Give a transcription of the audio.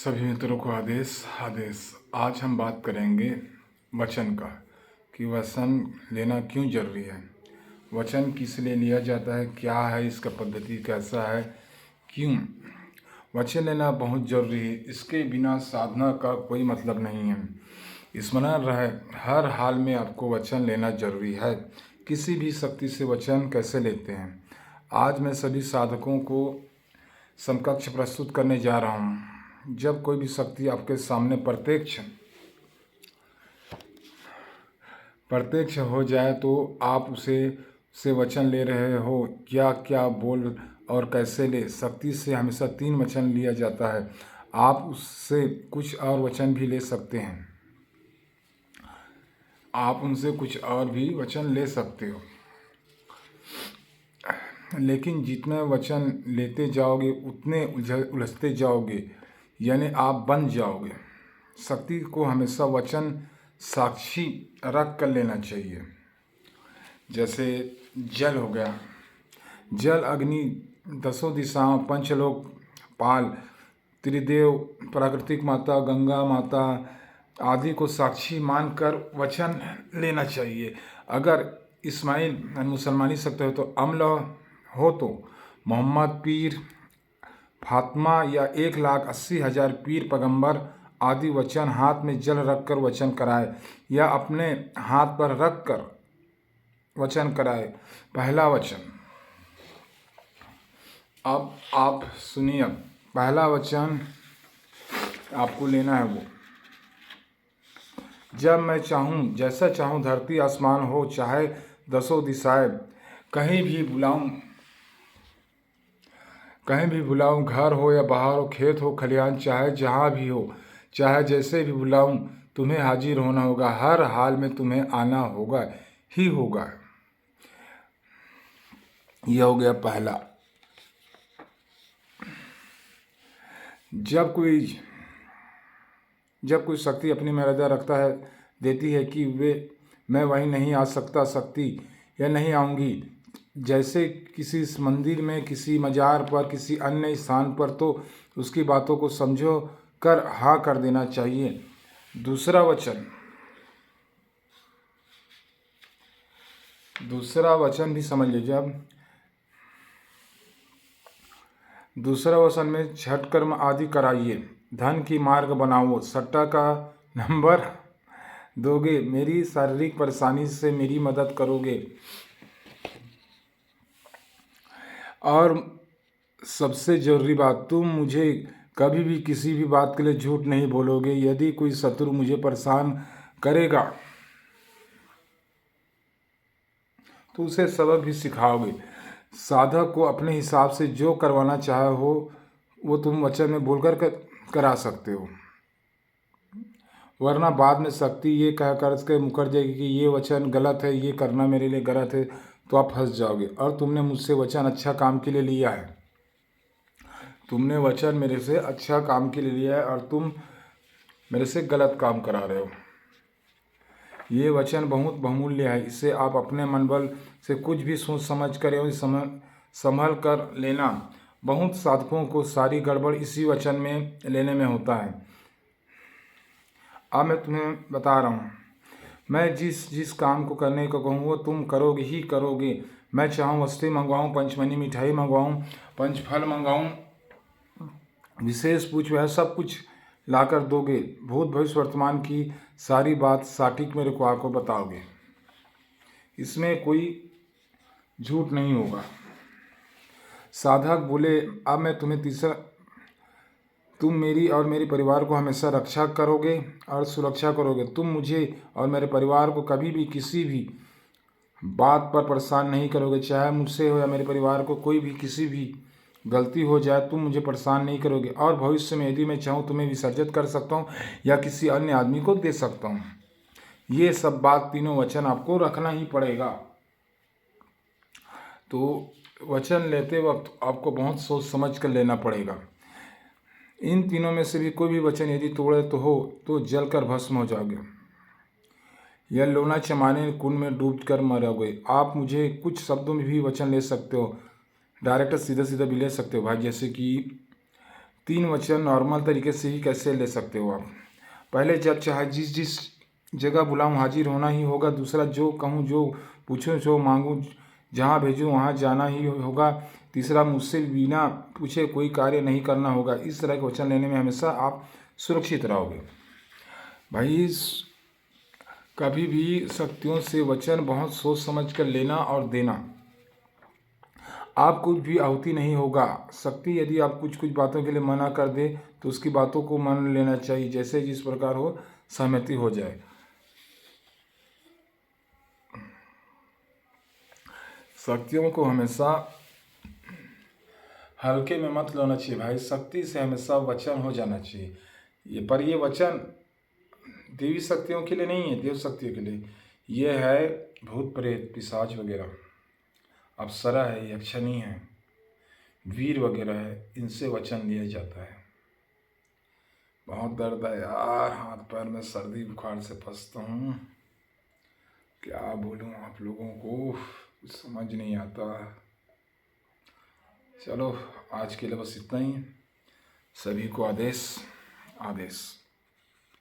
सभी मित्रों को आदेश आदेश। आज हम बात करेंगे वचन का कि वचन लेना क्यों जरूरी है, वचन किस लिए लिया जाता है, क्या है इसका पद्धति, कैसा है, क्यों वचन लेना बहुत जरूरी है। इसके बिना साधना का कोई मतलब नहीं है। स्मरण रहे हर हाल में आपको वचन लेना जरूरी है। किसी भी शक्ति से वचन कैसे लेते हैं, आज मैं सभी साधकों को समकक्ष प्रस्तुत करने जा रहा हूँ। जब कोई भी शक्ति आपके सामने प्रत्यक्ष हो जाए तो आप उसे वचन ले रहे हो, क्या क्या बोल और कैसे ले। शक्ति से हमेशा 3 वचन लिया जाता है। आप उससे कुछ और वचन भी ले सकते हैं, आप उनसे कुछ और भी वचन ले सकते हो, लेकिन जितने वचन लेते जाओगे उतने उलझते जाओगे, यानी आप बन जाओगे। शक्ति को हमेशा वचन साक्षी रख कर लेना चाहिए। जैसे जल हो गया, जल, अग्नि, 10 दिशाओं, पंचलोक पाल, त्रिदेव, प्राकृतिक माता, गंगा माता आदि को साक्षी मानकर वचन लेना चाहिए। अगर इस्माइल मुसलमानी शब्द हो तो अम्ल हो तो मोहम्मद पीर, फातिमा या 1,80,000 पीर पैगंबर आदि वचन हाथ में जल रखकर वचन कराए या अपने हाथ पर रख कर वचन कराए। पहला वचन, अब आप सुनिए, पहला वचन आपको लेना है वो, जब मैं चाहूँ, जैसा चाहूँ, धरती आसमान हो, चाहे 10 दिशाएं, कहीं भी बुलाऊं, घर हो या बाहर हो, खेत हो खलिहान, चाहे जहाँ भी हो, चाहे जैसे भी बुलाऊं, तुम्हें हाजिर होना होगा। हर हाल में तुम्हें आना होगा ही होगा। यह हो गया पहला। जब कोई शक्ति अपनी मर्यादा रखता है, देती है कि मैं वहीं नहीं आ सकता, शक्ति या नहीं आऊँगी, जैसे किसी मंदिर में, किसी मजार पर, किसी अन्य स्थान पर, तो उसकी बातों को समझो कर हाँ कर देना चाहिए। दूसरा वचन भी समझ लीजिए। अब दूसरा वचन में छठ कर्म आदि कराइए, धन की मार्ग बनाओ, सट्टा का नंबर दोगे, मेरी शारीरिक परेशानी से मेरी मदद करोगे, और सबसे जरूरी बात, तुम मुझे कभी भी किसी भी बात के लिए झूठ नहीं बोलोगे। यदि कोई शत्रु मुझे परेशान करेगा तो उसे सबक भी सिखाओगे। साधक को अपने हिसाब से जो करवाना चाहे हो वो तुम वचन में बोलकर करा सकते हो, वरना बाद में शक्ति ये कहकर के मुकर जाएगी कि ये वचन गलत है, ये करना मेरे लिए गलत है, तो आप फंस जाओगे। और तुमने मुझसे वचन अच्छा काम के लिए लिया है, तुमने वचन मेरे से अच्छा काम के लिए लिया है और तुम मेरे से गलत काम करा रहे हो। ये वचन बहुत बहुमूल्य है, इसे आप अपने मनबल से कुछ भी सोच समझ कर एवं संभल कर लेना। बहुत साधकों को सारी गड़बड़ इसी वचन में लेने में होता है। अब मैं तुम्हें बता रहा हूँ, मैं जिस काम को करने को कहूँ वो तुम करोगे ही करोगे। मैं चाहूँ वस्तु मंगवाऊँ, पंचमनी मिठाई मंगवाऊँ, पंचफल मंगवाऊँ, विशेष पूछ वह सब कुछ लाकर दोगे। भूत भविष्य वर्तमान की सारी बात सटीक मेरे को आपको बताओगे, इसमें कोई झूठ नहीं होगा। साधक बोले, अब मैं तुम्हें तुम मेरी और मेरे परिवार को हमेशा रक्षा करोगे और सुरक्षा करोगे। तुम मुझे और मेरे परिवार को कभी भी किसी भी बात पर परेशान नहीं करोगे, चाहे मुझसे हो या मेरे परिवार को कोई भी किसी भी गलती हो जाए, तुम मुझे परेशान नहीं करोगे। और भविष्य में यदि मैं चाहूँ तुम्हें विसर्जित कर सकता हूँ या किसी अन्य आदमी को दे सकता हूँ। ये सब बात, तीनों वचन आपको रखना ही पड़ेगा। तो वचन लेते वक्त आपको बहुत सोच समझ कर लेना पड़ेगा। इन तीनों में से भी कोई भी वचन यदि तोड़े तो जलकर भस्म हो जाओगे या लोना चमाने कुंड में डूब कर मरोगे। आप मुझे कुछ शब्दों में भी वचन ले सकते हो, डायरेक्ट सीधा भी ले सकते हो भाई। जैसे कि 3 वचन नॉर्मल तरीके से ही कैसे ले सकते हो आप। पहले जब चाहे जिस जिस जगह बुलाऊं हाजिर होना ही होगा। दूसरा जो कहूं जो पूछूं जो मांगूं जहां भेजूं वहां जाना ही होगा। तीसरा मुझसे बिना पूछे कोई कार्य नहीं करना होगा। इस तरह के वचन लेने में हमेशा आप सुरक्षित रहोगे। भाई कभी भी शक्तियों से वचन बहुत सोच समझ कर लेना और देना। आप कुछ भी आहुति नहीं होगा। शक्ति यदि आप कुछ बातों के लिए मना कर दे तो उसकी बातों को मान लेना चाहिए, जैसे जिस प्रकार हो सहमति हो जाए। शक्तियों को हमेशा हल्के में मत लेना चाहिए भाई। शक्ति से हमेशा वचन हो जाना चाहिए। पर ये वचन देवी शक्तियों के लिए नहीं है, देव शक्तियों के लिए। ये है भूत प्रेत पिशाच वगैरह, अप्सरा है, यक्षिणी है, वीर वगैरह है, इनसे वचन लिया जाता है। बहुत दर्द है यार, हाथ पैर में सर्दी बुखार से फंसता हूँ। क्या बोलूँ आप लोगों को, कुछ समझ नहीं आता। चलो आज के लिए बस इतना ही। सभी को आदेश आदेश।